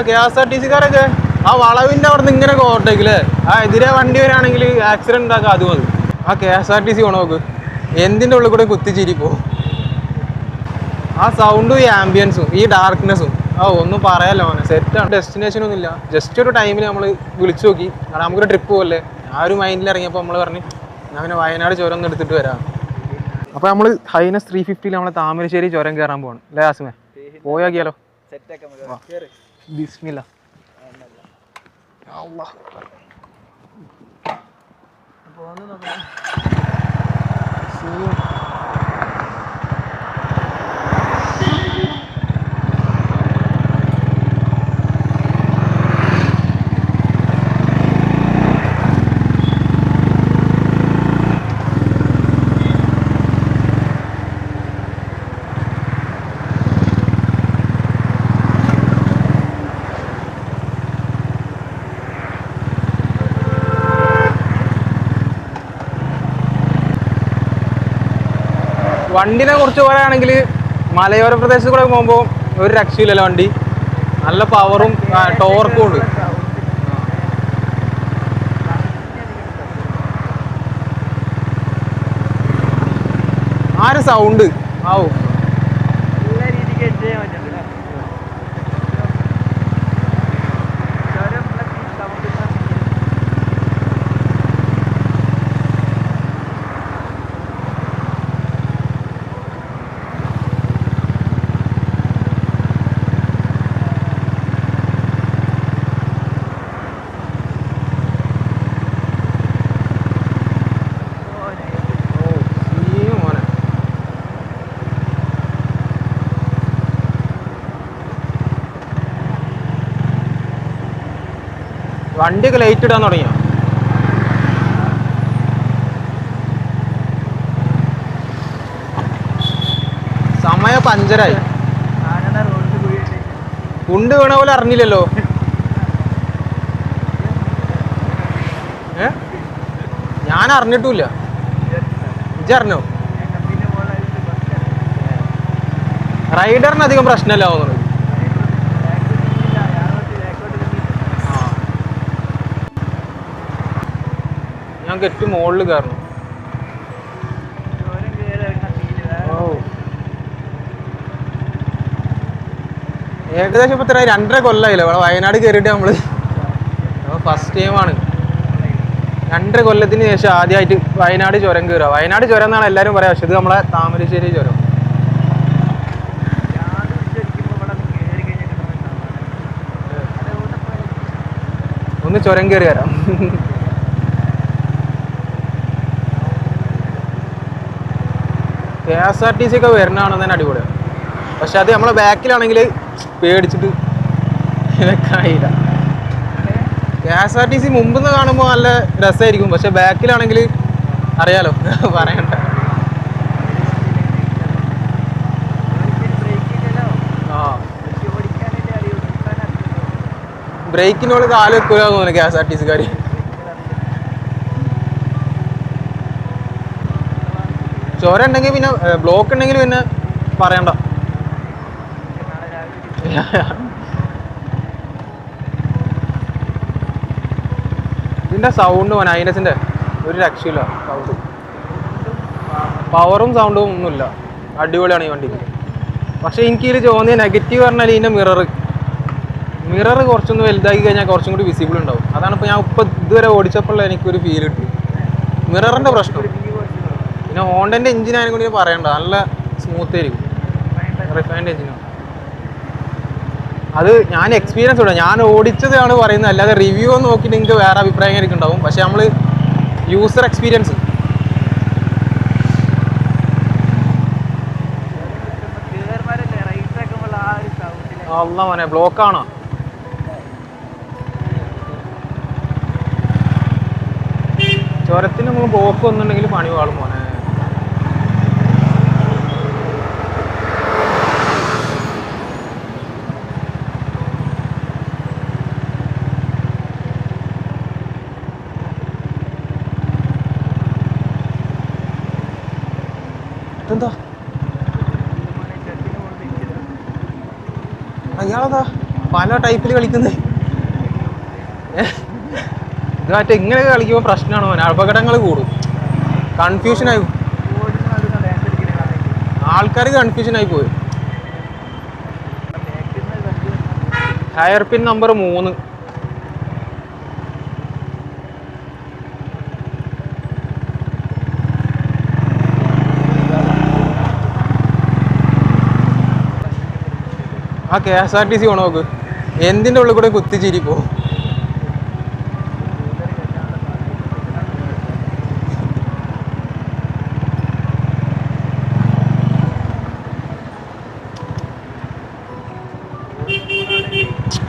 KSRTC-കാരൊക്കെ ആ വളവിന്റെ അവിടെ നിന്ന് ഇങ്ങനെ ഓവർടേക്കില്ലേ, ആ എതിരെ വണ്ടി വരാണെങ്കിൽ ആക്സിഡന്റ് ഉണ്ടാക്കുക അത് മതി. ആ KSRTC നോക്ക് എന്തിന്റെ ഉള്ളിൽ കൂടെ കുത്തിച്ചിരി പോകും. ആ സൗണ്ടും ഈ ആംബിയൻസും ഈ ഡാർക്ക്നെസ്സും ഒന്നും പറയാലോ മോനെ, സെറ്റാണ്. ഡെസ്റ്റിനേഷൻ ഒന്നും ഇല്ല, ജസ്റ്റ് ഒരു ടൈമിൽ നമ്മൾ വിളിച്ചു നോക്കി, കാരണം നമുക്കൊരു ട്രിപ്പ് പോലെ ആ ഒരു മൈൻഡിൽ ഇറങ്ങിയപ്പോൾ നമ്മൾ പറഞ്ഞ് ഞാൻ പിന്നെ വയനാട് ചുരം ഒന്ന് എടുത്തിട്ട് വരാം. അപ്പോൾ നമ്മൾ ഹൈനസ് 350 നമ്മളെ താമരശ്ശേരി ചുരം കയറാൻ പോകണം അല്ലേ ആസ്മേ? പോയാക്കിയാലോ? ബിസ്മില്ലാ. വണ്ടിനെ കുറിച്ച് പറയുകയാണെങ്കിൽ മലയോര പ്രദേശത്ത് കൂടെ പോകുമ്പോൾ ഒരു രക്ഷയില്ലല്ലോ വണ്ടി, നല്ല പവറും ടോർക്കും ഉണ്ട്. ആ ഒരു സൗണ്ട് ആവും നല്ല രീതിക്ക് എൻജോയ് ചെയ്യാൻ പറ്റും. വണ്ടിയൊക്കെ ലൈറ്റ് ഇടാൻ തുടങ്ങിയോ? സമയം 5:30. കുണ്ട് വീണ പോലെ അറിഞ്ഞില്ലല്ലോ. ഞാൻ അറിഞ്ഞിട്ടില്ല. ഇജ്ജറിഞ്ഞോ? റൈഡറിന് അധികം പ്രശ്നമല്ല തോന്നുന്നു. ഞാൻ ഗെറ്റ് മുകളിൽ കയറണം. ഏകദേശം ഇപ്പൊ 2.5 കൊല്ലമായില്ല ഇവിടെ വയനാട് കയറിയിട്ട് നമ്മള് ഫസ്റ്റ് ടൈമാണ്. 2.5 കൊല്ലത്തിന് ശേഷം ആദ്യമായിട്ട് വയനാട് ചുരം കയറുക. വയനാട് ചുരം എന്നാണ് എല്ലാവരും പറയാം, പക്ഷെ ഇത് നമ്മളെ താമരശ്ശേരി ചുരം. ഒന്ന് ചുരം കയറി വരാം. KSRTC ഒക്കെ വരുന്നതാണെന്ന് തന്നെ അടിപൊളിയാണ്, പക്ഷെ അത് നമ്മളെ ബാക്കിലാണെങ്കിൽ പേടിച്ചിട്ട് കഴിയില്ല. KSRTC മുമ്പിൽ നിന്ന് കാണുമ്പോൾ നല്ല രസമായിരിക്കും, പക്ഷെ ബാക്കിലാണെങ്കിൽ അറിയാലോ പറയണ്ട. ബ്രേക്കിനോട് കാല് വെക്കുക തോന്നുന്നു KSRTC-കാർ. ചോര ഉണ്ടെങ്കിൽ പിന്നെ ബ്ലോക്ക് ഉണ്ടെങ്കിൽ പിന്നെ പറയണ്ട. ഇതിന്റെ സൗണ്ട് ഐനസിന്റെ ഒരു രക്ഷയില്ല. സൗണ്ട് പവറും സൗണ്ടും ഒന്നുമില്ല, അടിപൊളിയാണ് ഈ വണ്ടിക്ക്. പക്ഷെ എനിക്ക് ഇതിൽ തോന്നിയ നെഗറ്റീവ് പറഞ്ഞാൽ ഇതിന്റെ മിറർ കുറച്ചൊന്ന് വലുതാക്കി കഴിഞ്ഞാൽ കുറച്ചും കൂടി വിസിബിൾ ഉണ്ടാവും. അതാണ് ഇപ്പോൾ ഞാൻ ഇതുവരെ ഓടിച്ചപ്പോൾ എനിക്കൊരു ഫീൽ കിട്ടി, മിററിന്റെ പ്രശ്നം. പിന്നെ ഹോണ്ടൻ്റെ എഞ്ചിൻ ആയതിനെ കൊണ്ട് പറയണ്ട, നല്ല സ്മൂത്ത് ആയിരിക്കും, റിഫൈൻഡ് എഞ്ചിനാണ്. അത് ഞാൻ എക്സ്പീരിയൻസ് ഉണ്ട്, ഞാൻ ഓടിച്ചതാണ് പറയുന്നത്, അല്ലാതെ റിവ്യൂ ഒന്ന് നോക്കിയിട്ട് നിങ്ങൾക്ക് വേറെ അഭിപ്രായം ഉണ്ടാവും. പക്ഷെ നമ്മൾ യൂസർ എക്സ്പീരിയൻസ് അല്ല മോനെ, ബ്ലോക്കാണോ? ചുരത്തിന് നമ്മൾ ബ്ലോക്ക് വന്നിട്ടുണ്ടെങ്കിൽ പണി വാളും മോനെ. എന്താ അയാളെന്താ പല ടൈപ്പിൽ കളിക്കുന്നത്. ഇത് മറ്റേ ഇങ്ങനെയൊക്കെ കളിക്കുമ്പോൾ പ്രശ്നമാണ് മോനെ, അപകടങ്ങൾ കൂടും, കൺഫ്യൂഷനായി ആൾക്കാർക്ക് കൺഫ്യൂഷനായി പോയി. Higher pin number 3. ആ KSRTC പോണ നോക്ക്, എന്തിൻ്റെ ഉള്ളിൽ കൂടെ കുത്തിച്ചിരി പോവും.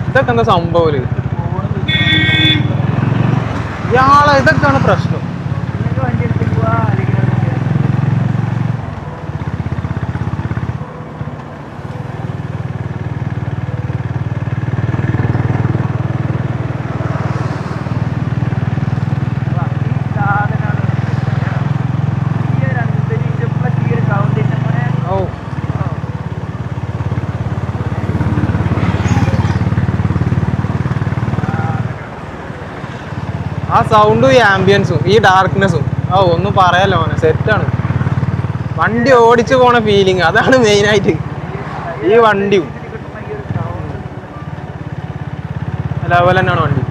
ഇതൊക്കെ എന്താ സംഭവം? ഇയാളെ ഇതൊക്കെയാണ് പ്രശ്നം. ആ സൗണ്ടും ഈ ആംബിയൻസും ഈ ഡാർക്ക്നെസ്സും ഒന്നും പറയാലോ മോനെ, സെറ്റാണ്. വണ്ടി ഓടിച്ചു പോണ ഫീലിംഗ് അതാണ് മെയിനായിട്ട്. ഈ വണ്ടിയും ലെവൽ തന്നെയാണ് വണ്ടി.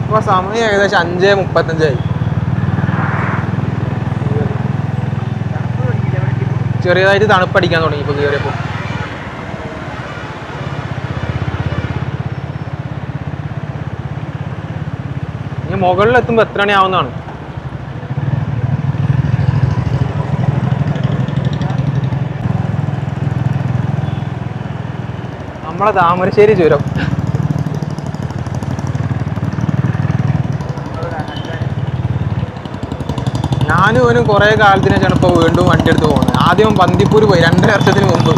ഇപ്പോൾ സമയം ഏകദേശം 5:35. ചെറിയതായിട്ട് തണുപ്പടിക്കാൻ തുടങ്ങി ഇപ്പോൾ കയറിയപ്പോൾ. ഇനി മുകളിലെത്തുമ്പോൾ എത്ര മണിയാവുന്നതാണ്. നമ്മളെ താമരശ്ശേരി ചുരം. ഞാനും അവനും കുറേ കാലത്തിന് ശേഷമാണ് ഇപ്പോൾ വീണ്ടും വണ്ടി എടുത്ത് പോകുന്നത്. ആദ്യം ബന്ദിപ്പൂർ പോയി 2.5 വർഷത്തിന് മുമ്പ്.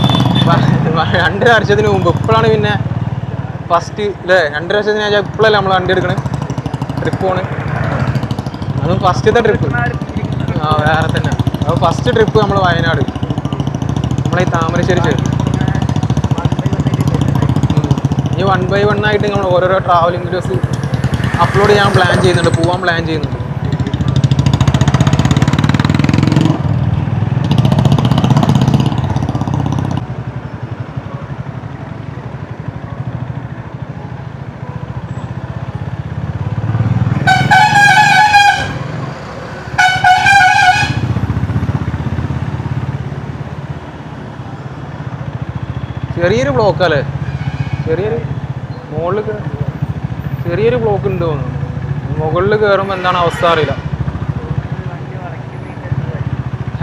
2.5 വർഷത്തിന് മുമ്പ്. ഇപ്പോഴാണ് പിന്നെ ഫസ്റ്റ് അല്ലേ, 2.5 വർഷത്തിന് ശേഷം ഇപ്പോഴല്ലേ നമ്മൾ വണ്ടി എടുക്കണേ, ട്രിപ്പ് പോണ്. അതും ഫസ്റ്റത്തെ ട്രിപ്പ് വേറെ തന്നെ. അപ്പോൾ ഫസ്റ്റ് ട്രിപ്പ് നമ്മൾ വയനാട്, നമ്മളെ ഈ താമരശ്ശേരി ചേരും. ഈ 1/1 ആയിട്ട് നമ്മൾ ഓരോരോ ട്രാവലിംഗ് വീഡിയോസ് അപ്ലോഡ് ചെയ്യാൻ പ്ലാൻ ചെയ്യുന്നുണ്ട്, പോകാൻ പ്ലാൻ ചെയ്യുന്നുണ്ട്. ചെറിയൊരു ബ്ലോക്കല്ലേ, ചെറിയൊരു ബ്ലോക്ക് ഉണ്ട് തോന്നുന്നു. മുകളിൽ കയറുമ്പോൾ എന്താണ് അവസ്ഥ അറിയില്ല.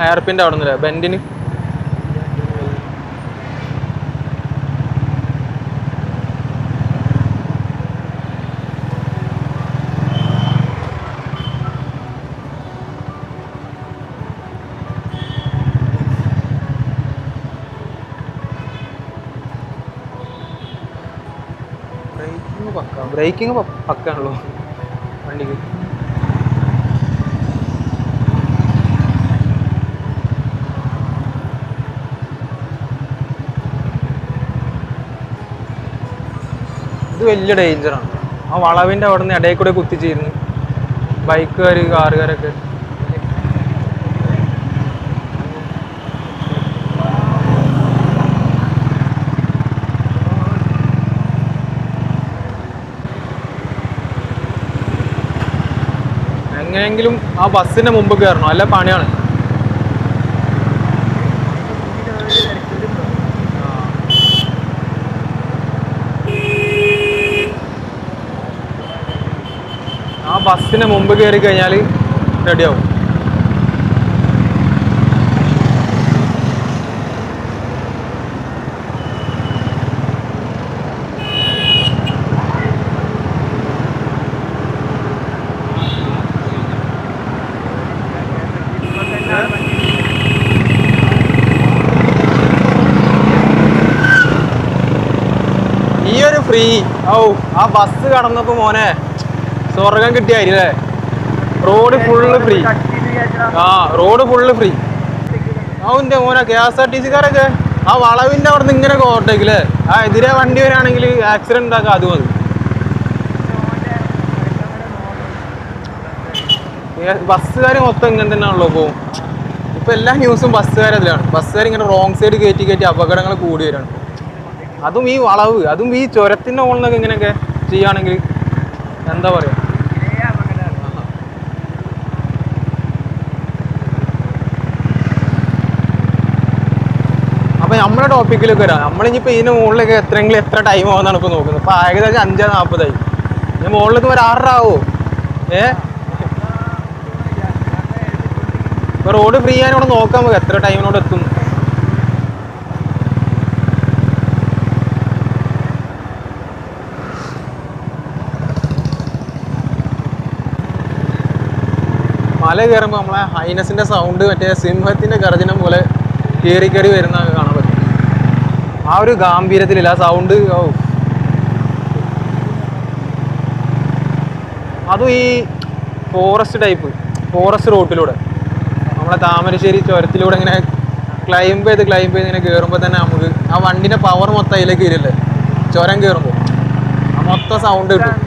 ഹെയർ പിൻ്റെ അവിടെ നിന്നില്ലേ ബെൻഡിന്. ബ്രേക്കിങ് പക്കാണല്ലോ വണ്ടിക്ക്. ഇത് വലിയ ഡേഞ്ചറാണ്. ആ വളവിൻ്റെ അവിടെ നിന്ന് ഇടയിൽ കൂടെ കുത്തിച്ചിരുന്നു ബൈക്കുകാർ കാറുകാരൊക്കെ. എങ്ങനെയെങ്കിലും ആ ബസ്സിൻ്റെ മുമ്പ് കയറണം, അല്ല പണിയാണ്. ആ ബസ്സിന് മുമ്പ് കയറി കഴിഞ്ഞാൽ റെഡിയാവും. ഫ്രീ. ഔ ആ ബസ് കടന്നപ്പോ മോനെ സ്വർഗം കിട്ടിയായില്ലേ. Road full free. ആ റോഡ് ഫുള്ള് ഫ്രീ. അവന്റെ മോനെ KSRTC കാരൊക്കെ ആ വളവിന്റെ അവിടെ നിന്ന് ഇങ്ങനെ ഓവർടേക്കില്ലേ. ആ എതിരെ വണ്ടി വരാണെങ്കിൽ ആക്സിഡന്റ് ഉണ്ടാക്കുക അത് മതി. ബസ്സുകാർ മൊത്തം ഇങ്ങനെ തന്നെയാണല്ലോ പോകും. ഇപ്പൊ എല്ലാ ന്യൂസും ബസ്സുകാരതിലാണ്. ബസ്സുകാർ ഇങ്ങനെ റോങ് സൈഡ് കയറ്റി അപകടങ്ങൾ കൂടി വരാണ്. അതും ഈ വളവ്, അതും ഈ ചുരത്തിന്റെ മുകളിലൊക്കെ ഇങ്ങനെയൊക്കെ ചെയ്യുകയാണെങ്കിൽ എന്താ പറയാ. അപ്പൊ നമ്മുടെ ടോപ്പിക്കിലൊക്കെ വരാം. നമ്മളിപ്പോ ഇതിന്റെ മുകളിലൊക്കെ എത്ര ടൈം ആവുന്നതാണ് ഇപ്പൊ നോക്കുന്നത്. ഇപ്പൊ ഏകദേശം 5:40 ഞാൻ മുകളിലേക്ക് ഒരു 6:30 ആവോ. ഇപ്പൊ റോഡ് ഫ്രീ ആയതിനോട് നോക്കാൻ നമുക്ക് എത്ര ടൈമിനോട് എത്തും. മല കയറുമ്പോൾ നമ്മളെ ഹൈനസിന്റെ സൗണ്ട് മറ്റേ സിംഹത്തിന്റെ ഗർജനം പോലെ കയറി വരുന്ന കാണാൻ പറ്റും. ആ ഒരു ഗാംഭീര്യത്തിലില്ല ആ സൗണ്ട്. അതും ഈ ഫോറസ്റ്റ് റൂട്ടിലൂടെ നമ്മളെ താമരശ്ശേരി ചുരത്തിലൂടെ ഇങ്ങനെ ക്ലൈംബ് ചെയ്ത് ഇങ്ങനെ കയറുമ്പോൾ തന്നെ നമുക്ക് ആ വണ്ടിന്റെ പവർ മൊത്തം അതിലേക്ക് വരില്ലേ. ചുരം കയറുമ്പോൾ ആ മൊത്തം സൗണ്ട് കിട്ടും.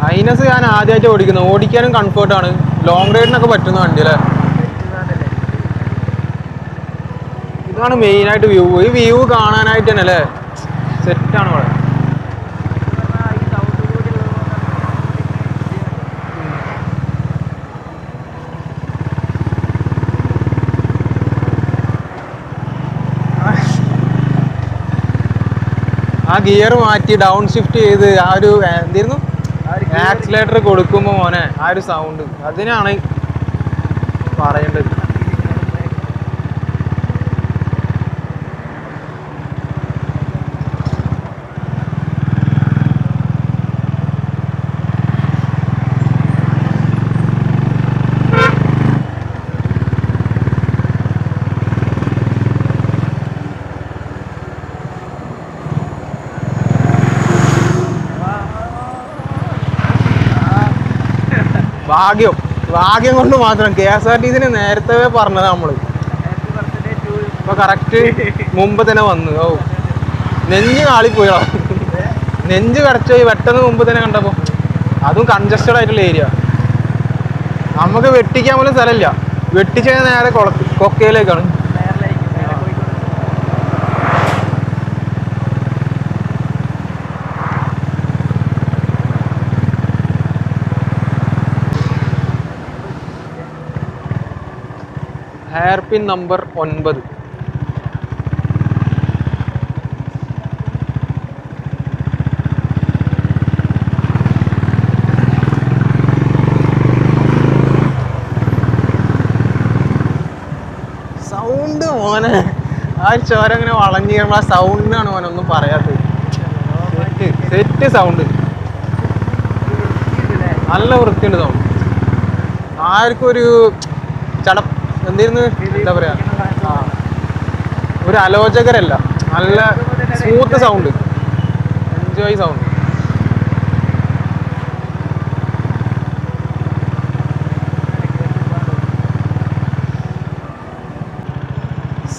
ഹൈനസ് ഞാൻ ആദ്യമായിട്ട് ഓടിക്കാനും കംഫർട്ടാണ്. ലോങ് റൈഡിനൊക്കെ പറ്റുന്ന വണ്ടി അല്ലേ. ഇതാണ് മെയിനായിട്ട് വ്യൂ. ഈ വ്യൂ കാണാനായിട്ട് തന്നെ അല്ലേ സെറ്റാണ് ഇവിടെ. ആ ഗിയർ മാറ്റി ഡൗൺ ഷിഫ്റ്റ് ചെയ്ത് ആ ഒരു എന്തായിരുന്നു ആക്സിലേറ്റർ കൊടുക്കുമ്പോൾ മോനെ ആ ഒരു സൗണ്ട് അതിനാണ് പറയേണ്ടത്. ഭാഗ്യം കൊണ്ട് മാത്രം KSRTC നേരത്തെ പറഞ്ഞത് നമ്മള് ഇപ്പൊ കറക്റ്റ് മുമ്പ് തന്നെ വന്നു. നെഞ്ച് കാളിപ്പോയോ. നെഞ്ച് കടച്ചുപോയി പെട്ടെന്ന് മുമ്പ് തന്നെ കണ്ടപ്പോ. അതും കൺജസ്റ്റഡ് ആയിട്ടുള്ള ഏരിയ. നമുക്ക് വെട്ടിക്കാൻ പോലും സ്ഥലമില്ല. വെട്ടിച്ച് നേരെ കൊക്കയിലേക്കാണ്. Hair pin number 9. സൗണ്ട് മോനെ ആ ചോര അങ്ങനെ വളഞ്ഞു കയറുമ്പോൾ ആ സൗണ്ടിനാണ് മോനെ ഒന്നും പറയാത്തത്. സെറ്റ് സൗണ്ട് നല്ല വൃത്തിയുണ്ട് സൗണ്ട്. ആർക്കും ഒരു എന്താ പറയാ ഒരു അലോചകരല്ല. നല്ല smooth sound, enjoy sound.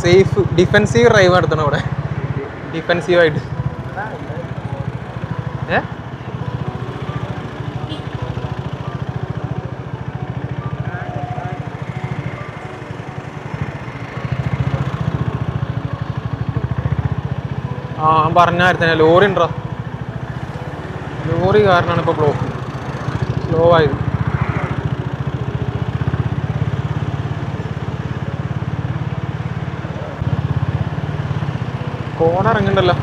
Safe defensive drive നടത്തണം അവിടെ. ഡിഫെൻസീവായിട്ട് പറഞ്ഞായിരുന്നു. ലോറി ഉണ്ടോ, ലോറി കാരണമാണ് ഇപ്പോൾ ബ്ലോക്ക് സ്ലോ ആയത്. കോണ ഇറങ്ങണ്ടല്ലോ.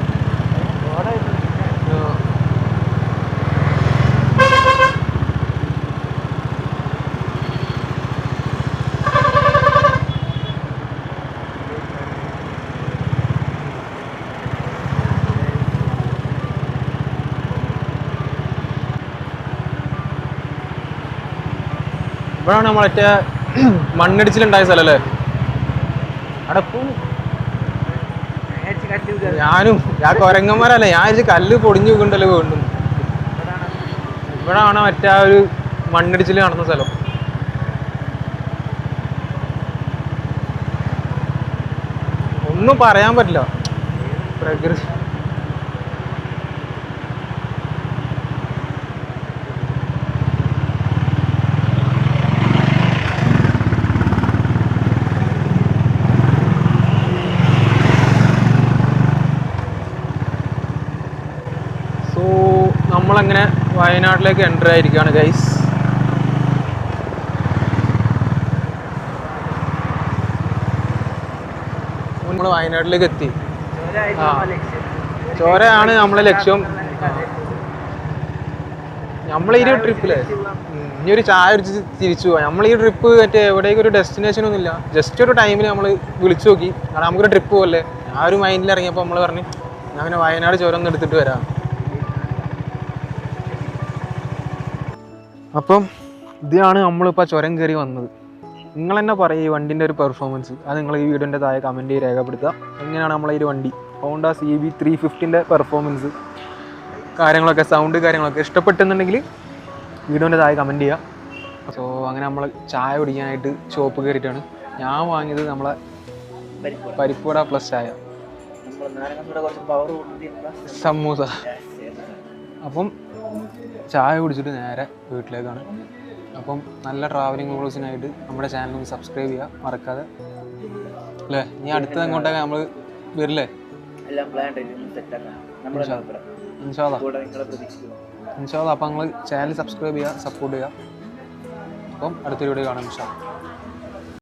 ഇവിടാണ് നമ്മളെ മണ്ണിടിച്ചിലുണ്ടായ സ്ഥലം അല്ലേ? അവിടെ ഞാൻ കൊരങ്ങന്മാരല്ല, ഞാൻ കല്ല് പൊടിഞ്ഞു വീണ്ടല്ലോ വീണ്ടും. ഇവിടാണ് മറ്റേ ആ ഒരു മണ്ണിടിച്ചിൽ നടന്ന സ്ഥലം. ഒന്നും പറയാൻ പറ്റില്ല പ്രകൃതി. സോ നമ്മളങ്ങനെ വയനാട്ടിലേക്ക് എൻ്റർ ആയിരിക്കുകയാണ് ഗൈസ്. നമ്മൾ വയനാട്ടിലേക്ക് എത്തി. ചോരയാണ് നമ്മളെ ലക്ഷ്യം. നമ്മളീ ഒരു ട്രിപ്പില്ലേ ഇനി ഒരു ചായ അടിച്ച് തിരിച്ചു പോവാം. നമ്മൾ ഈ ട്രിപ്പ് മറ്റേ എവിടേക്കും ഒരു ഡെസ്റ്റിനേഷൻ ഒന്നുമില്ല, ജസ്റ്റ് ഒരു ടൈമിൽ നമ്മൾ വിളിച്ചു നോക്കി. കാരണം നമുക്കൊരു ട്രിപ്പ് പോകല്ലേ. ആ ഒരു മൈൻഡിൽ ഇറങ്ങിയപ്പോൾ നമ്മൾ പറഞ്ഞു ഞാൻ അങ്ങനെ വയനാട് ചുരം ഒന്ന് എടുത്തിട്ട് വരാം. അപ്പം ഇതാണ് നമ്മളിപ്പോൾ ചുരം കയറി വന്നത്. നിങ്ങൾ തന്നെ പറയും ഈ വണ്ടിൻ്റെ ഒരു പെർഫോമൻസ്. അത് നിങ്ങൾ ഈ വീഡിയോൻ്റെ താഴെ കമൻറ്റ് ചെയ്ത് രേഖപ്പെടുത്തുക. എങ്ങനെയാണ് നമ്മളെ ഈ വണ്ടി ഹോണ്ട CB 350ൻ്റെ പെർഫോമൻസ് കാര്യങ്ങളൊക്കെ, സൗണ്ട് കാര്യങ്ങളൊക്കെ ഇഷ്ടപ്പെട്ടെന്നുണ്ടെങ്കിൽ വീഡിയോൻ്റെ താഴെ കമൻറ്റ് ചെയ്യുക. സോ അങ്ങനെ നമ്മൾ ചായ കുടിക്കാനായിട്ട് ഷോപ്പ് കയറിയിട്ടാണ്. ഞാൻ വാങ്ങിയത് നമ്മളെ പരിപ്പുവട പ്ലസ് ചായ, സമൂസ. അപ്പം ചായ കുടിച്ചിട്ട് നേരെ വീട്ടിലേക്കാണ്. അപ്പം നല്ല ട്രാവലിംഗ് വ്ളോഗ്സിനായിട്ട് നമ്മുടെ ചാനൽ ഒന്ന് സബ്സ്ക്രൈബ് ചെയ്യുക മറക്കാതെ അല്ലേ. ഇനി അടുത്തത് അങ്ങോട്ടൊക്കെ നമ്മൾ വരില്ലേ? ഇൻഷാല്ലാ. അപ്പം നിങ്ങൾ ചാനൽ സബ്സ്ക്രൈബ് ചെയ്യുക, സപ്പോർട്ട് ചെയ്യുക. അപ്പം അടുത്തൊരു വീഡിയോ കാണാം ഇൻഷാല്ലാ.